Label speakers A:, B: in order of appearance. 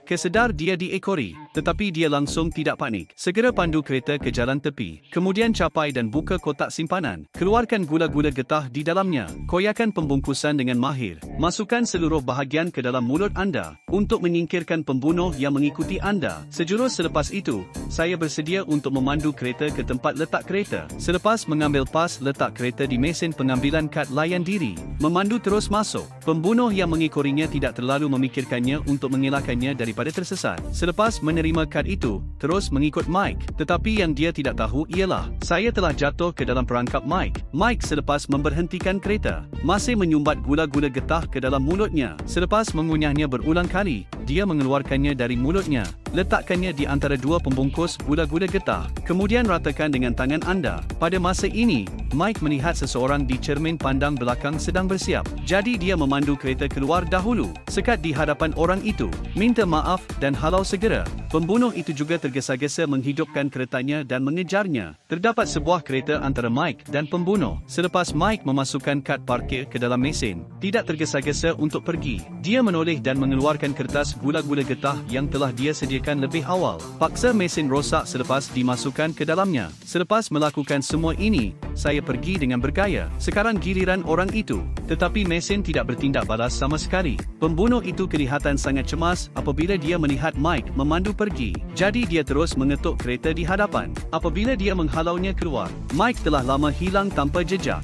A: Kesedar dia diekori, tetapi dia langsung tidak panik. Segera pandu kereta ke jalan tepi. Kemudian capai dan buka kotak simpanan. Keluarkan gula-gula getah di dalamnya. Koyakan pembungkusan dengan mahir. Masukkan seluruh bahagian ke dalam mulut anda untuk menyingkirkan pembunuh yang mengikuti anda. Sejurus selepas itu, saya bersedia untuk memandu kereta ke tempat letak kereta. Selepas mengambil pas letak kereta di mesin pengambilan kad layan diri, memandu terus masuk. Pembunuh yang mengekorinya tidak terlalu memikirkannya untuk mengelakkannya daripada tersesat. Selepas menerima kad itu, terus mengikut Mike. Tetapi yang dia tidak tahu ialah, saya telah jatuh ke dalam perangkap Mike. Mike selepas memberhentikan kereta, masih menyumbat gula-gula getah ke dalam mulutnya. Selepas mengunyahnya berulang kali, dia mengeluarkannya dari mulutnya. Letakkannya di antara dua pembungkus gula-gula getah. Kemudian ratakan dengan tangan anda. Pada masa ini, Mike melihat seseorang di cermin pandang belakang sedang bersiap. Jadi dia memandu kereta keluar dahulu. Sekat di hadapan orang itu, minta maaf dan halau segera. Pembunuh itu juga tergesa-gesa menghidupkan keretanya dan mengejarnya. Terdapat sebuah kereta antara Mike dan pembunuh. Selepas Mike memasukkan kad parkir ke dalam mesin, tidak tergesa-gesa untuk pergi. Dia menoleh dan mengeluarkan kertas gula-gula getah yang telah dia sediakan lebih awal. Paksa mesin rosak selepas dimasukkan ke dalamnya. Selepas melakukan semua ini, saya pergi dengan bergaya. Sekarang giliran orang itu. Tetapi mesin tidak bertindak balas sama sekali. Pembunuh itu kelihatan sangat cemas apabila dia melihat Mike memandu pergi. Jadi dia terus mengetuk kereta di hadapan. Apabila dia menghalaunya keluar, Mike telah lama hilang tanpa jejak.